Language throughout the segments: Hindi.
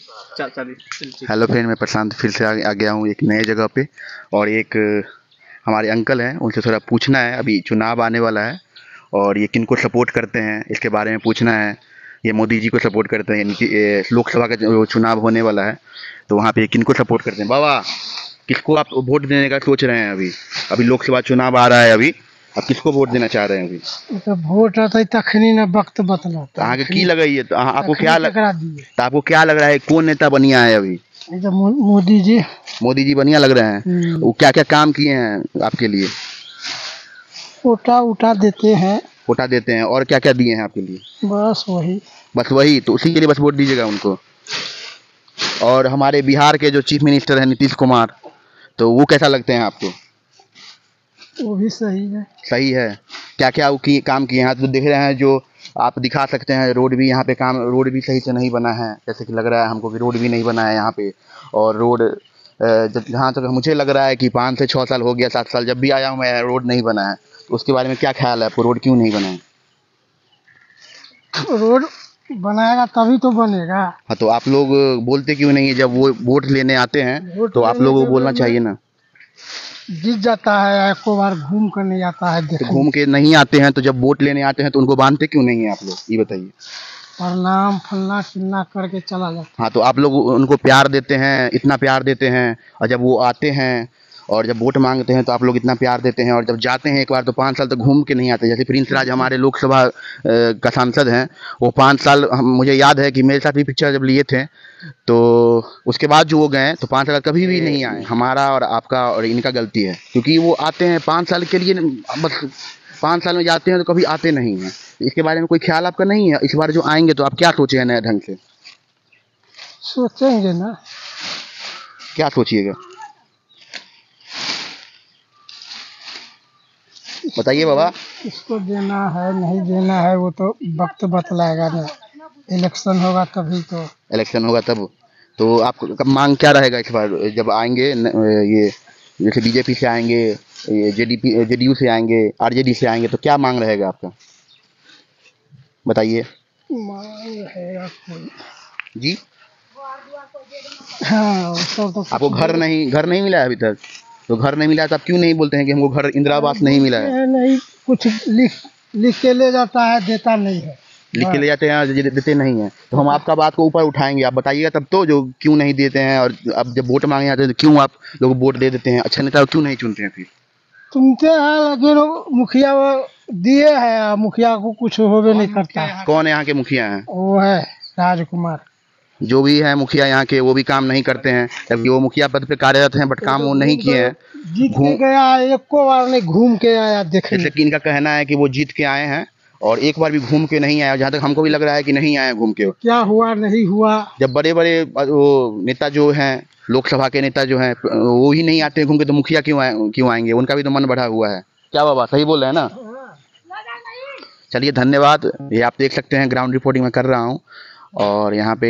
हेलो फ्रेंड, मैं प्रशांत फिर से आ गया हूँ एक नए जगह पे। और एक हमारे अंकल हैं, उनसे थोड़ा पूछना है। अभी चुनाव आने वाला है और ये किनको सपोर्ट करते हैं इसके बारे में पूछना है। ये मोदी जी को सपोर्ट करते हैं, यानी कि लोकसभा का जो चुनाव होने वाला है, तो वहाँ पे किनको सपोर्ट करते हैं। बाबा, किसको आप वोट देने का सोच रहे हैं? अभी अभी लोकसभा चुनाव आ रहा है, अभी आप किसको वोट देना चाह रहे हैं? अभी तो वोट आता तखनी ना वक्त बतलाता आगे की लग रही है, तो आपको तखनी क्या केकरा दिए। तो आपको क्या लग रहा है, कौन नेता बढ़िया है अभी? ये तो मोदी जी। मोदी जी बढ़िया लग रहे हैं। वो क्या क्या काम किए हैं आपके लिए? उठा उठा देते हैं। कोटा देते हैं, और क्या क्या दिए हैं आपके लिए? बस वही, तो उसी के लिए बस वोट दीजिएगा उनको। और हमारे बिहार के जो चीफ मिनिस्टर हैं नीतीश कुमार, तो वो कैसा लगते हैं आपको? वो भी सही है। सही है। क्या क्या वो काम किए हैं? तो देख रहे हैं, जो आप दिखा सकते हैं, रोड भी यहाँ पे रोड भी सही से नहीं बना है। जैसे कि लग रहा है हमको कि रोड भी नहीं बना है यहाँ पे। और रोड जहाँ तक मुझे लग रहा है कि 5 से 6 साल हो गया, 7 साल जब भी आया हूँ मैं, रोड नहीं बना है। तो उसके बारे में क्या ख्याल है आपको, रोड क्यों नहीं बना है? रोड बनाएगा तभी तो बनेगा। हाँ, तो आप लोग बोलते क्यों नहीं है? जब वो वोट लेने आते हैं तो आप लोगों को बोलना चाहिए ना। जीत जाता है, एको बार घूम कर नहीं आता है। तो घूम के नहीं आते हैं, तो जब वोट लेने आते हैं तो उनको बांधते क्यों नहीं है आप लोग, ये बताइए। प्रणाम फलना चिल्ला करके चला जाता। हाँ, तो आप लोग उनको प्यार देते हैं, इतना प्यार देते हैं, और जब वो आते हैं और जब वोट मांगते हैं तो आप लोग इतना प्यार देते हैं, और जब जाते हैं एक बार तो 5 साल तक घूम के नहीं आते। जैसे प्रिंस राज हमारे लोकसभा का सांसद हैं, वो 5 साल, मुझे याद है कि मेरे साथ भी पिक्चर जब लिए थे, तो उसके बाद जो वो गए तो 5 साल कभी भी नहीं आए। हमारा और आपका और इनका गलती है, क्योंकि वो आते हैं 5 साल के लिए, बस 5 साल में जाते हैं तो कभी आते नहीं हैं। इसके बारे में कोई ख्याल आपका नहीं है? इस बार जो आएंगे तो आप क्या सोचे हैं नए ढंग से? सोचेंगे ना। क्या सोचिएगा, बताइए बाबा। किसको देना है नहीं देना है वो तो वक्त बतलाएगा ना। इलेक्शन होगा तभी तो। इलेक्शन होगा तब। तो आपका मांग क्या रहेगा इस बार जब आएंगे? ये जैसे बीजेपी से आएंगे, ये जेडीयू से आएंगे, आरजेडी से आएंगे, तो क्या मांग रहेगा आपका, बताइए। मांग है जी, हाँ, तो आपको घर नहीं मिला है अभी तक? तो घर नहीं मिला है तो आप क्यों नहीं बोलते हैं कि हमको घर, इंदिरा आवास नहीं मिला है? नहीं, कुछ लिख के ले जाता है, देता नहीं है। लिख के ले जाते हैं, देते नहीं है। तो हम आपका बात को ऊपर उठाएंगे, आप बताइएगा तब तो, जो क्यों नहीं देते हैं। और अब जब वोट मांगने आते हैं तो क्यों आप लोग वोट दे देते हैं? अच्छा नेता क्यों नहीं चुनते हैं फिर? सुनते हैं लेकिन मुखिया दिए है, मुखिया को कुछ होवे नहीं करता। कौन है यहाँ के मुखिया हैं? वो है राजकुमार। जो भी है मुखिया यहाँ के, वो भी काम नहीं करते हैं, जबकि वो मुखिया पद पे कार्यरत हैं, बट काम वो नहीं किए हैं। जीत के गया, एको बार नहीं घूम के आया देखने। जैसे कि इनका कहना है कि वो जीत के आए हैं और एक बार भी घूम के नहीं आए। जहाँ तक हमको भी लग रहा है कि नहीं आए घूम के। क्या हुआ नहीं हुआ। जब बड़े बड़े वो नेता जो हैं, लोकसभा के नेता जो हैं, वो ही नहीं आते घूम के, तो मुखिया क्यों आएंगे? उनका भी तो मन बढ़ा हुआ है। क्या बाबा, सही बोल रहे हैं ना? चलिए, धन्यवाद। ये आप देख सकते हैं, ग्राउंड रिपोर्टिंग मैं कर रहा हूँ। और यहाँ पे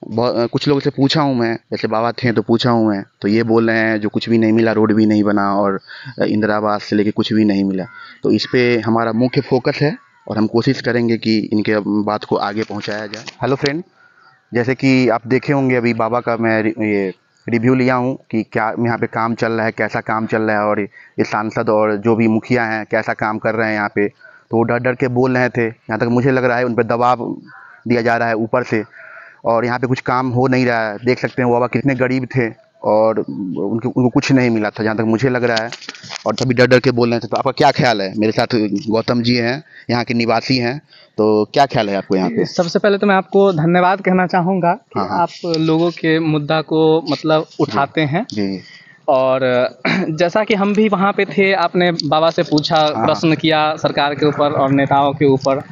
कुछ लोगों से पूछा हूँ मैं, जैसे बाबा थे तो पूछा हूँ मैं, तो ये बोल रहे हैं जो कुछ भी नहीं मिला, रोड भी नहीं बना और इंदिरा आवास से लेके कुछ भी नहीं मिला। तो इस पे हमारा मुख्य फोकस है और हम कोशिश करेंगे कि इनके बात को आगे पहुँचाया जाए। हेलो फ्रेंड, जैसे कि आप देखे होंगे, अभी बाबा का मैं ये रिव्यू लिया हूँ कि क्या यहाँ पे काम चल रहा है, कैसा काम चल रहा है, और ये सांसद और जो भी मुखिया हैं कैसा काम कर रहे हैं यहाँ पे। तो वो डर डर के बोल रहे थे, यहाँ तक मुझे लग रहा है उन पर दबाव दिया जा रहा है ऊपर से, और यहाँ पे कुछ काम हो नहीं रहा है। देख सकते हैं वो बाबा कितने गरीब थे और उनको कुछ नहीं मिला था, जहाँ तक मुझे लग रहा है, और तभी डर डर के बोल रहे थे। तो आपका क्या ख्याल है? मेरे साथ गौतम जी हैं, यहाँ के निवासी हैं, तो क्या ख्याल है आपको यहाँ पे? सबसे पहले तो मैं आपको धन्यवाद कहना चाहूँगा कि हाँ। आप लोगों के मुद्दा को मतलब उठाते हैं। जी। और जैसा कि हम भी वहाँ पे थे, आपने बाबा से पूछा, प्रश्न किया सरकार के ऊपर और नेताओं के ऊपर,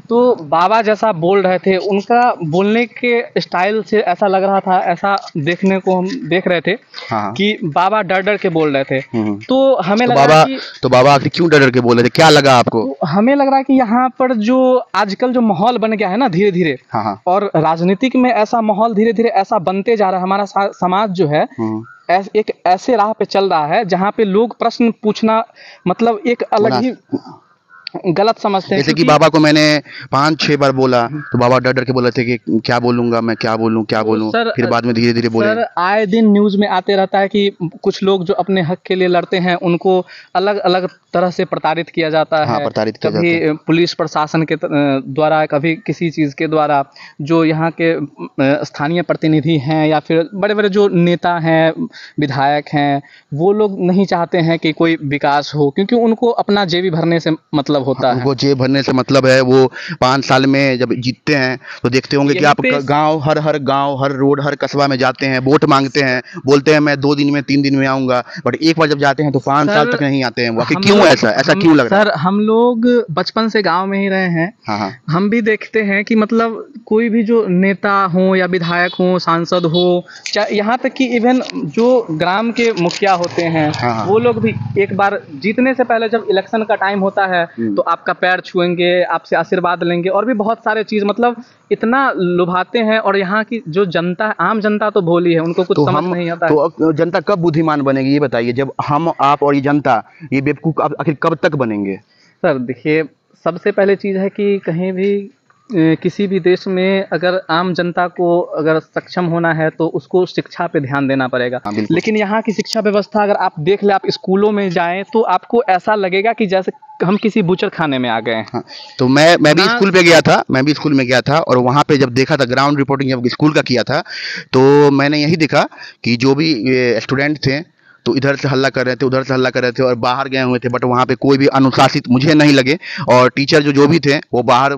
तो बाबा जैसा बोल रहे थे, उनका बोलने के स्टाइल से ऐसा लग रहा था, ऐसा देखने को हम देख रहे थे कि बाबा डर डर के बोल रहे थे। तो हमें लग रहा है कि तो बाबा आखिर क्यों डर डर के बोल रहे थे, क्या लगा आपको? तो हमें लग रहा है कि यहाँ पर जो आजकल जो माहौल बन गया है ना धीरे धीरे, और राजनीतिक में ऐसा माहौल धीरे धीरे ऐसा बनते जा रहा है, हमारा समाज जो है एक ऐसे राह पे चल रहा है जहाँ पे लोग प्रश्न पूछना मतलब एक अलग ही गलत समझते हैं। जैसे कि क्योंकि बाबा को मैंने 5-6 बार बोला तो बाबा डर डर के बोले थे कि क्या बोलूंगा मैं, क्या बोलूं। सर, फिर बाद में धीरे धीरे बोले। सर आए दिन न्यूज में आते रहता है कि कुछ लोग जो अपने हक के लिए लड़ते हैं उनको अलग अलग तरह से प्रताड़ित किया जाता हाँ, है। प्रताड़ित किया कभी जाता पुलिस प्रशासन के द्वारा, कभी किसी चीज़ के द्वारा। जो यहाँ के स्थानीय प्रतिनिधि हैं या फिर बड़े बड़े जो नेता हैं, विधायक हैं, वो लोग नहीं चाहते हैं कि कोई विकास हो, क्योंकि उनको अपना जेबी भरने से मतलब होता है। उनको जेब भरने से मतलब है। वो 5 साल में जब जीतते हैं तो देखते होंगे कि यहीं आप पे गांव, हर गांव, हर रोड, हर कस्बा में जाते हैं, वोट मांगते हैं, बोलते हैं मैं 2 दिन में 3 दिन में आऊंगा, बट एक बार जब जाते हैं तो 5 साल तक नहीं आते हैं। वो आखिर क्यों ऐसा क्यों लग रहा है? सर हम लोग बचपन से गांव में ही रहे हैं। हाँ। हम भी देखते हैं कि मतलब कोई भी जो नेता हो या विधायक हो, सांसद हो, चाहे यहाँ तक कि इवन जो ग्राम के मुखिया होते हैं, हाँ। वो लोग भी एक बार जीतने से पहले जब इलेक्शन का टाइम होता है तो आपका पैर छुएंगे, आपसे आशीर्वाद लेंगे और भी बहुत सारे चीज़, मतलब इतना लुभाते हैं। और यहाँ की जो जनता, आम जनता तो भोली है, उनको कुछ समझ नहीं आता है। तो जनता कब बुद्धिमान बनेगी ये बताइए? जब हम, आप और ये जनता, ये बेवकूफ आखिर कब तक बनेंगे? सर देखिए, सबसे पहले चीज़ है कि कहीं भी किसी भी देश में अगर आम जनता को अगर सक्षम होना है तो उसको शिक्षा पे ध्यान देना पड़ेगा। हाँ, बिल्कुल। लेकिन यहाँ की शिक्षा व्यवस्था अगर आप देख ले, आप स्कूलों में जाएं तो आपको ऐसा लगेगा कि जैसे हम किसी बूचर खाने में आ गए हैं। हाँ, तो मैं भी स्कूल पे गया था, मैं भी स्कूल में गया था और वहाँ पे जब देखा था, ग्राउंड रिपोर्टिंग जब स्कूल का किया था, तो मैंने यही देखा कि जो भी स्टूडेंट थे तो इधर से हल्ला कर रहे थे, उधर से हल्ला कर रहे थे और बाहर गए हुए थे, बट वहाँ पे कोई भी अनुशासित मुझे नहीं लगे। और टीचर जो भी थे वो बाहर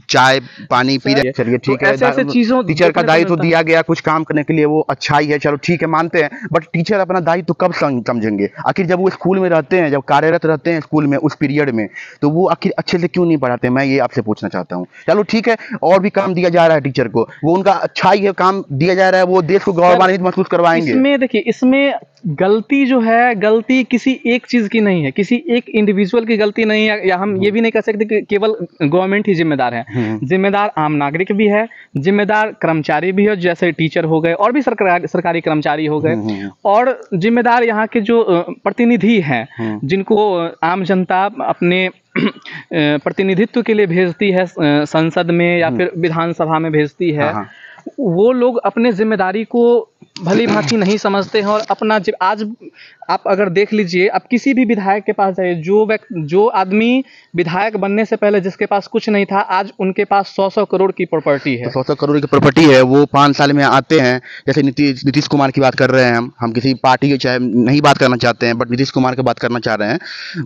चाय पानी पी रहे। चलिए ठीक है, ऐसे चीज़ों टीचर का दायित्व दिया गया कुछ काम करने के लिए, वो अच्छा ही है, चलो ठीक है, मानते हैं। बट टीचर अपना दायित्व कब समझेंगे? आखिर जब वो स्कूल में रहते हैं, जब कार्यरत रहते हैं स्कूल में उस पीरियड में, तो वो आखिर अच्छे से क्यों नहीं पढ़ाते? मैं ये आपसे पूछना चाहता हूँ। चलो ठीक है, और भी काम दिया जा रहा है टीचर को, वो उनका अच्छा ही है, काम दिया जा रहा है, वो देश को गौरवान्वित महसूस करवाएंगे। इसमें देखिए, इसमें गलती जो है, गलती किसी एक चीज़ की नहीं है, किसी एक इंडिविजुअल की गलती नहीं है, या हम ये भी नहीं कह सकते कि केवल गवर्नमेंट ही जिम्मेदार है। जिम्मेदार आम नागरिक भी है, जिम्मेदार कर्मचारी भी है, जैसे टीचर हो गए और भी सरकारी कर्मचारी हो गए, और जिम्मेदार यहाँ के जो प्रतिनिधि हैं, जिनको आम जनता अपने प्रतिनिधित्व के लिए भेजती है संसद में या फिर विधानसभा में भेजती है। वो लोग अपने जिम्मेदारी को भली भांति नहीं समझते हैं और अपना आज आप अगर देख लीजिए, आप किसी भी विधायक के पास जाइए, जो आदमी विधायक बनने से पहले जिसके पास कुछ नहीं था, आज उनके पास 100 करोड़ की प्रॉपर्टी है। 100 करोड़ की प्रॉपर्टी है, वो 5 साल में आते हैं। जैसे नीतीश कुमार की बात कर रहे हैं, हम किसी पार्टी की चाहे नहीं बात करना चाहते हैं, बट नीतीश कुमार की बात करना चाह रहे हैं।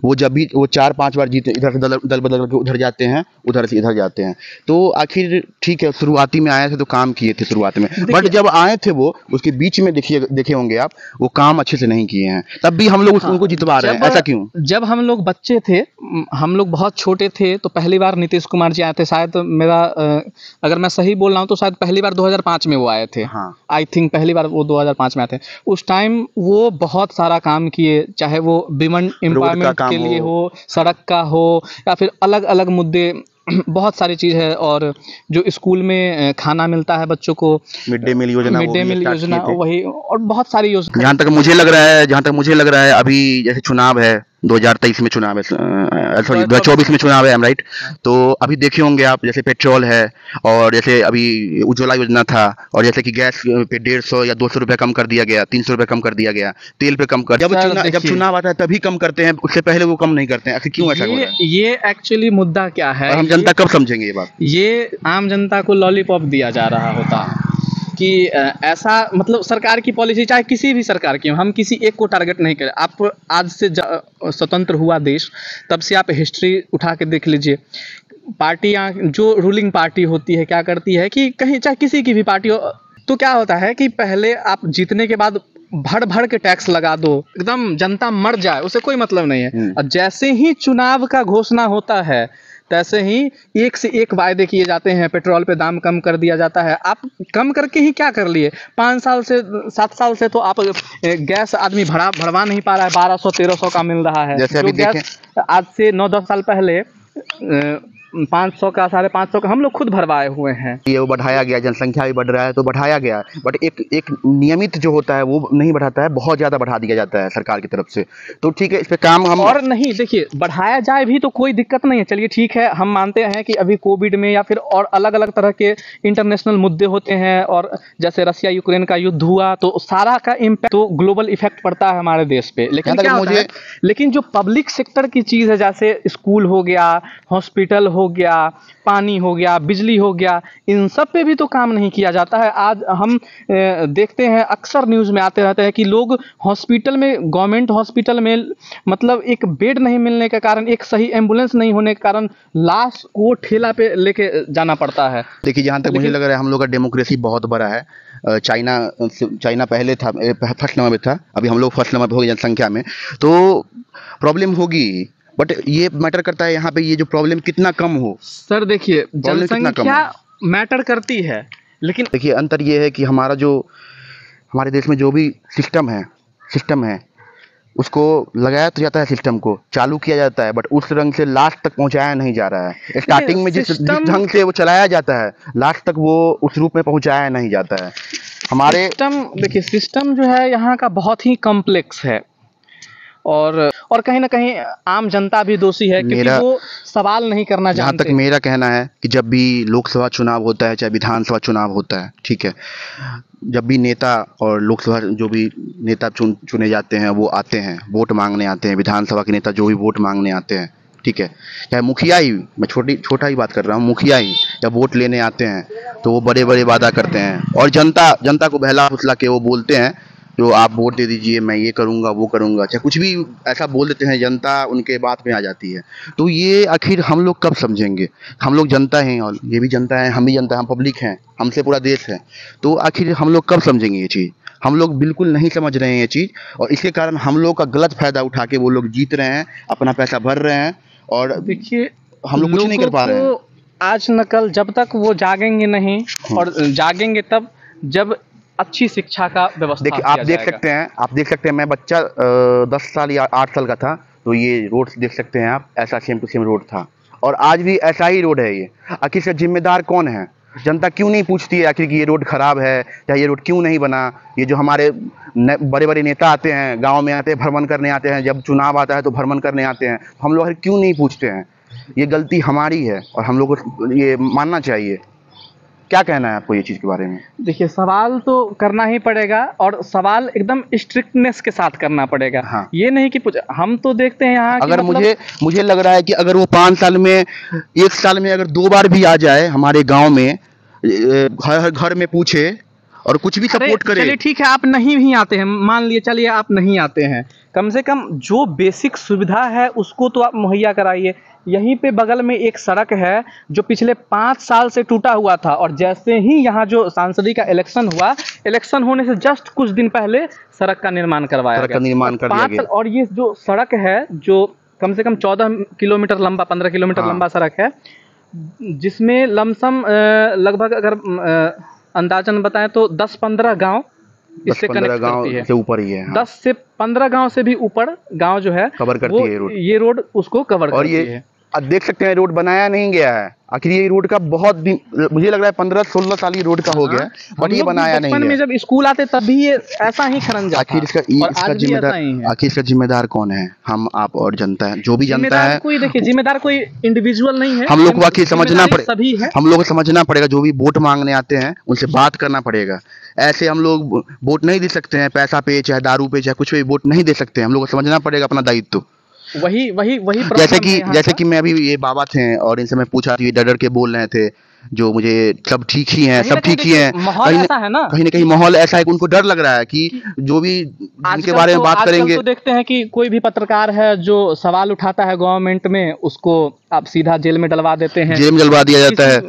वो जब भी वो 4-5 बार जीते, इधर से दल बदल करके उधर जाते हैं, उधर से इधर जाते हैं। तो आखिर ठीक है, शुरुआती में आए थे तो काम किए थे शुरुआत में, बट जब आए थे वो उसके बीच में देखे होंगे आप, वो काम अच्छे से नहीं किए हैं, तब भी हम लोग उनको जितवा रहे हैं। ऐसा क्यों? जब हम लोग बच्चे थे, हम लोग बहुत छोटे थे, तो पहली बार नीतीश कुमार जी आए थे। शायद मेरा अगर मैं सही बोल रहा हूँ तो शायद पहली बार 2005 में वो आए थे। आई थिंक पहली बार वो 2005 में आए थे। उस टाइम वो बहुत सारा काम किए, चाहे वो विमेन एम्पावरमेंट के लिए हो, सड़क का हो, या फिर अलग अलग मुद्दे, बहुत सारी चीज़ है। और जो स्कूल में खाना मिलता है बच्चों को, मिड डे मील योजना, वही, और बहुत सारी योजना। जहाँ तक मुझे लग रहा है अभी जैसे चुनाव है, 2023 में चुनाव है, सॉरी 2024 में चुनाव है, हम राइट। तो अभी देखे होंगे आप, जैसे पेट्रोल है, और जैसे अभी उज्ज्वला योजना था, और जैसे कि गैस पे 150 या 200 रुपये कम कर दिया गया, 300 रुपये कम कर दिया गया, तेल पे कम कर। जब चुनाव आता है तभी कम करते हैं, उससे पहले वो कम नहीं करते हैं। आखिर क्यों ऐसा हो रहा है? ये एक्चुअली मुद्दा क्या है, हम जनता कब समझेंगे ये बात? ये आम जनता को लॉलीपॉप दिया जा रहा होता कि ऐसा, मतलब सरकार की पॉलिसी, चाहे किसी भी सरकार की हो, हम किसी एक को टारगेट नहीं करें। आप आज से स्वतंत्र हुआ देश, तब से आप हिस्ट्री उठा के देख लीजिए, पार्टियां, जो रूलिंग पार्टी होती है, क्या करती है कि कहीं, चाहे किसी की भी पार्टी हो, तो क्या होता है कि पहले आप जीतने के बाद भर के टैक्स लगा दो, एकदम जनता मर जाए, उसे कोई मतलब नहीं है। और जैसे ही चुनाव का घोषणा होता है, तैसे ही एक से एक वायदे किए जाते हैं। पेट्रोल पे दाम कम कर दिया जाता है। आप कम करके ही क्या कर लिए? 5 साल से 7 साल से तो आप गैस आदमी भरवा नहीं पा रहा है, 1200-1300 का मिल रहा है। जैसे अभी गैस आज से 9-10 साल पहले 500 का 550 का हम लोग खुद भरवाए हुए हैं। ये वो बढ़ाया गया, जनसंख्या भी बढ़ रहा है तो बढ़ाया गया, बट एक नियमित जो होता है वो नहीं बढ़ाता है, बहुत ज़्यादा बढ़ा दिया जाता है सरकार की तरफ से। तो ठीक है, इस पे काम हम और नहीं, देखिए बढ़ाया जाए भी तो कोई दिक्कत नहीं है, चलिए ठीक है, हम मानते हैं कि अभी कोविड में या फिर और अलग अलग तरह के इंटरनेशनल मुद्दे होते हैं, और जैसे रसिया यूक्रेन का युद्ध हुआ तो सारा का इम्पैक्ट तो ग्लोबल इफेक्ट पड़ता है हमारे देश पे। लेकिन क्या होता है, लेकिन जो पब्लिक सेक्टर की चीज़ है, जैसे स्कूल हो गया, हॉस्पिटल हो गया, पानी हो गया, बिजली हो गया, इन सब पे भी तो काम नहीं किया जाता है। आज हम देखते हैं, अक्सर न्यूज़ में आते रहते हैं कि लोग हॉस्पिटल में, गवर्नमेंट हॉस्पिटल में मतलब एक बेड नहीं मिलने के कारण, एक सही एम्बुलेंस नहीं होने के कारण लाश को ठेला पे लेके जाना पड़ता है। देखिए, जहाँ तक मुझे लग रहा है हम लोग का डेमोक्रेसी बहुत बड़ा है। चाइना पहले था, फर्स्ट नंबर पे था, अभी हम लोग फर्स्ट नंबर पे हो गए जनसंख्या में, तो प्रॉब्लम होगी, बट ये मैटर करता है यहाँ पे ये जो प्रॉब्लम कितना कम हो। सर देखिए, जनसंख्या मैटर करती है, लेकिन देखिए अंतर ये है कि हमारा जो हमारे देश में जो भी सिस्टम है उसको लगाया तो जाता है, सिस्टम को चालू किया जाता है, बट उस रंग से लास्ट तक पहुंचाया नहीं जा रहा है। स्टार्टिंग में जिस ढंग से वो चलाया जाता है, लास्ट तक वो उस रूप में पहुंचाया नहीं जाता है। हमारे देखिए सिस्टम जो है यहाँ का बहुत ही कॉम्प्लेक्स है, और कहीं ना कहीं आम जनता भी दोषी है, क्योंकि वो सवाल नहीं करना जानते। जहाँ तक मेरा कहना है कि जब भी लोकसभा चुनाव होता है, चाहे विधानसभा चुनाव होता है, ठीक है, जब भी नेता और लोकसभा जो भी नेता चुने जाते हैं वो आते हैं, वोट मांगने आते हैं, विधानसभा के नेता जो भी वोट मांगने आते हैं, ठीक है, चाहे मुखिया ही, मैं छोटा ही बात कर रहा हूँ, मुखिया ही जब वोट लेने आते हैं तो वो बड़े बड़े वादा करते हैं, और जनता को बहला फुसला के वो बोलते हैं जो आप वोट दे दीजिए, मैं ये करूँगा वो करूँगा, चाहे कुछ भी ऐसा बोल देते हैं, जनता उनके बात में आ जाती है। तो ये आखिर हम लोग कब समझेंगे? हम लोग जनता हैं, और ये भी जनता है, हम भी जनता, हम पब्लिक हैं, हमसे पूरा देश है, तो आखिर हम लोग कब समझेंगे ये चीज़? हम लोग बिल्कुल नहीं समझ रहे हैं ये चीज़, और इसके कारण हम लोग का गलत फ़ायदा उठा के वो लोग जीत रहे हैं, अपना पैसा भर रहे हैं, और देखिए हम लोग कुछ नहीं कर पा रहे हैं। आज न कल जब तक वो जागेंगे नहीं, और जागेंगे तब जब अच्छी शिक्षा का व्यवस्था। देखिए, आप देख सकते हैं, मैं बच्चा 10 साल या 8 साल का था, तो ये रोड देख सकते हैं आप, ऐसा सेम टू सेम रोड था, और आज भी ऐसा ही रोड है। ये आखिर से जिम्मेदार कौन है? जनता क्यों नहीं पूछती है आखिर कि ये रोड खराब है या ये रोड क्यों नहीं बना? ये जो हमारे बड़े बड़े नेता आते हैं, गांव में आते हैं, भ्रमण करने आते हैं, जब चुनाव आता है तो भ्रमण करने आते हैं, हम लोग क्यों नहीं पूछते हैं? ये गलती हमारी है और हम लोग को ये मानना चाहिए। क्या कहना है आपको ये चीज़ के बारे में? देखिए, सवाल तो करना ही पड़ेगा, और सवाल एकदम स्ट्रिक्टनेस के साथ करना पड़ेगा। हाँ। ये नहीं कि हम तो देखते हैं यहाँ, अगर मुझे लग रहा है कि अगर वो 5 साल में, 1 साल में अगर 2 बार भी आ जाए हमारे गांव में, हर घर में पूछे और कुछ भी सपोर्ट करे। चलिए ठीक है, आप नहीं भी आते हैं, मान लिए चलिए आप नहीं आते हैं, कम से कम जो बेसिक सुविधा है उसको तो आप मुहैया कराइए। यहीं पे बगल में एक सड़क है जो पिछले 5 साल से टूटा हुआ था, और जैसे ही यहाँ जो सांसदी का इलेक्शन हुआ, इलेक्शन होने से जस्ट कुछ दिन पहले सड़क का निर्माण करवाया गया। निर्माण कर दिया गया। और ये जो सड़क है, जो कम से कम 14 किलोमीटर लंबा, 15 किलोमीटर लंबा सड़क है, जिसमें लमसम लगभग अगर अंदाजन बताएं तो 10-15 गाँव इससे कनेक्ट करती है, से ऊपर ही है। 10 से 15 गांव से भी ऊपर गांव जो है कवर करती है ये रोड उसको कवर करती है। अब देख सकते हैं रोड बनाया नहीं गया है, आखिर ये रोड का बहुत दिन, मुझे लग रहा है 15-16 साल ये रोड का हो गया, बट ये बनाया नहीं गया। में जब स्कूल आते तब भी ये ऐसा ही खरंजा था। आखिर इसका जिम्मेदार कौन है? हम, आप और जनता है, जो भी जनता है। कोई देखिए, जिम्मेदार कोई इंडिविजुअल नहीं है, हम लोग को आखिर समझना पड़ेगा, हम लोग को समझना पड़ेगा, जो भी वोट मांगने आते हैं उनसे बात करना पड़ेगा। ऐसे हम लोग वोट नहीं दे सकते हैं, पैसा पे चाहे दारू पे चाहे कुछ भी वोट नहीं दे सकते हैं। हम लोग को समझना पड़ेगा अपना दायित्व। वही जैसे कि मैं अभी, ये बाबा थे और इनसे मैं पूछा, ये डर के बोल रहे थे, जो मुझे सब ठीक ही हैं, सब ठीक ही हैं, कहीं ना कहीं माहौल ऐसा है कि उनको डर लग रहा है कि जो भी इनके बारे में बात करेंगे। तो देखते हैं कि कोई भी पत्रकार है जो सवाल उठाता है गवर्नमेंट में, उसको आप सीधा जेल में डलवा देते हैं, जेल में डलवा दिया जाता है।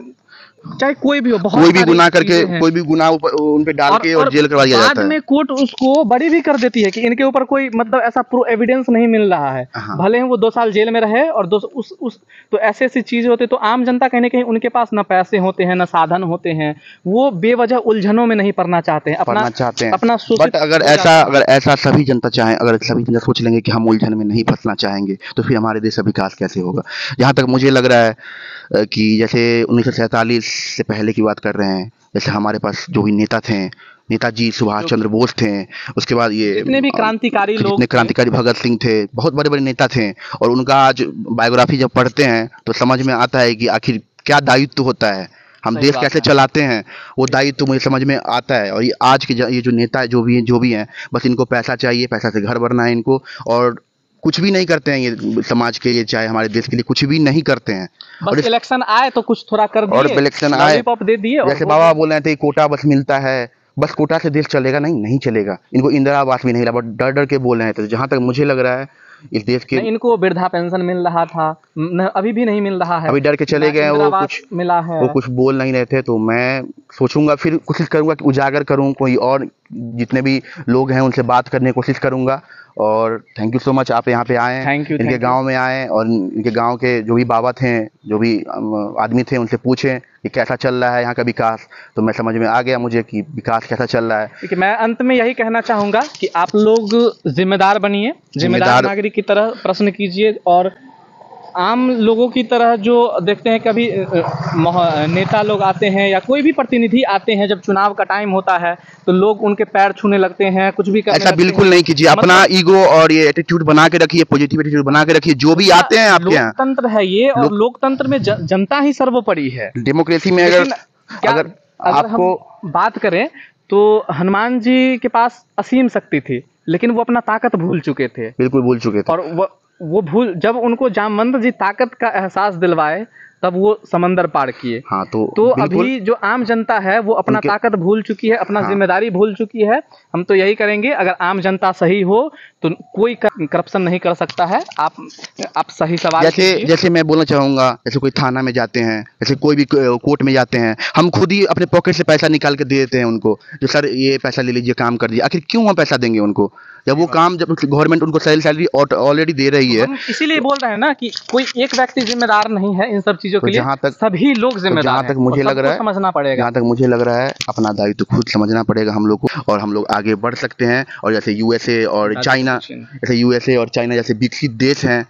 चाहे कोई भी हो, बहुत कोई भी सारी गुनाह करके, चीजें हैं। कोई भी गुनाह उन पे डाल के और जेल करवा दिया बाद जाता है। में कोर्ट उसको बरी भी कर देती है कि इनके ऊपर कोई मतलब ऐसा प्रूफ एविडेंस नहीं मिल रहा है। हाँ। भले ही वो 2 साल जेल में रहे और तो ऐसी ऐसी चीजें होती, तो आम जनता कहीं ना कहीं उनके पास ना पैसे होते हैं ना साधन होते हैं, वो बेवजह उलझनों में नहीं पड़ना चाहते हैं, पढ़ना चाहते हैं। अपना बट अगर ऐसा सभी जनता चाहे, अगर सभी जनता सोच लेंगे कि हम उलझन में नहीं फंसना चाहेंगे, तो फिर हमारे देश का विकास कैसे होगा। जहाँ तक मुझे लग रहा है कि जैसे 1947 से पहले की बात कर रहे हैं, जैसे हमारे पास जो भी नेता थे, नेताजी सुभाष चंद्र बोस थे, उसके बाद ये जितने भी क्रांतिकारी लोग जितने क्रांतिकारी भगत सिंह थे, बहुत बड़े बड़े नेता थे, और उनका आज बायोग्राफी जब पढ़ते हैं तो समझ में आता है कि आखिर क्या दायित्व होता है, हम सही देश बात कैसे है। चलाते हैं, वो दायित्व मुझे समझ में आता है। और ये आज के ये जो नेता जो भी हैं, बस इनको पैसा चाहिए, पैसा से घर भरना है इनको, और कुछ भी नहीं करते हैं ये समाज के लिए, चाहे हमारे देश के लिए कुछ भी नहीं करते हैं। बस इलेक्शन आए तो कुछ थोड़ा कर दिए, और इलेक्शन आए, लॉलीपॉप दे दिए, और जैसे बाबा बोल रहे थे कोटा बस मिलता है, बस कोटा से देश चलेगा नहीं चलेगा। इनको इंदिरा आवास भी नहीं लगा, बट डर डर के बोल रहे थे। जहां तक मुझे लग रहा है इस देश के, नहीं, इनको वृद्धा पेंशन मिल रहा था, अभी भी नहीं मिल रहा है, अभी डर के चले गए, इंदिरा वो आवास कुछ मिला है। वो कुछ बोल नहीं रहे थे। तो मैं सोचूंगा, फिर कोशिश करूंगा कि उजागर करूं, कोई और जितने भी लोग हैं उनसे बात करने की कोशिश करूंगा। और थैंक यू सो मच, आप यहाँ पे आए, Thank you, इनके thank you. गांव में आए, और इनके गांव के जो भी बाबा थे, जो भी आदमी थे, उनसे पूछें कि कैसा चल रहा है यहाँ का विकास। तो मैं समझ में आ गया मुझे कि विकास कैसा चल रहा है। देखिए, मैं अंत में यही कहना चाहूंगा कि आप लोग जिम्मेदार बनिए, जिम्मेदार नागरिक की तरह प्रश्न कीजिए, और आम लोगों की तरह जो देखते हैं कभी नेता लोग आते हैं या कोई भी प्रतिनिधि आते हैं, जब चुनाव का टाइम होता है तो लोग उनके पैर छूने लगते हैं, कुछ भी करने ऐसा लगते बिल्कुल हैं। नहीं कीजिए, अपना ईगो और ये एटीट्यूड बना के रखिए, पॉजिटिव एटीट्यूड बना के रखिए। जो भी आते हैं आपके यहाँ, लोकतंत्र है ये, और लोकतंत्र में जनता ही सर्वोपरि है। डेमोक्रेसी में लेकिन अगर आपको बात करें तो हनुमान जी के पास असीम शक्ति थी, लेकिन वो अपना ताकत भूल चुके थे, बिल्कुल भूल चुके थे। और वो भूल, जब उनको जामवंत जी ताकत का एहसास दिलवाए तब वो समंदर पार किए। हाँ, तो अभी जो आम जनता है वो अपना ताकत भूल चुकी है, अपना जिम्मेदारी भूल चुकी है। हम तो यही करेंगे, अगर आम जनता सही हो तो कोई करप्शन नहीं कर सकता है। आप सही सवाल कीजिए। जैसे मैं बोलना चाहूंगा, जैसे कोई थाना में जाते हैं, जैसे कोई भी कोर्ट में जाते हैं, हम खुद ही अपने पॉकेट से पैसा निकाल के दे देते हैं उनको, जो सर ये पैसा ले लीजिए, काम कर दीजिए। आखिर क्यों हम पैसा देंगे उनको, जब वो काम, जब गवर्नमेंट उनको सैलरी ऑलरेडी दे रही है। हम इसीलिए बोल रहे हैं ना कि कोई एक व्यक्ति जिम्मेदार नहीं है इन सब चीजों के लिए, सभी लोग जिम्मेदार हैं। जहाँ तक मुझे लग रहा है, समझना पड़ेगा, जहाँ तक मुझे लग रहा है अपना दायित्व खुद समझना पड़ेगा हम लोग को, और हम लोग आगे बढ़ सकते हैं। और जैसे यूएसए और चाइना, जैसे विकसित देश हैं,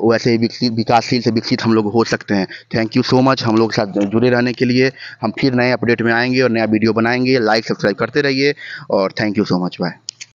वैसे ही विकासशील से विकसित हम लोग हो सकते हैं। थैंक यू सो मच हम लोग के साथ जुड़े रहने के लिए। हम फिर नए अपडेट में आएंगे और नया वीडियो बनाएंगे। लाइक सब्सक्राइब करते रहिए, और thank you so much, bye.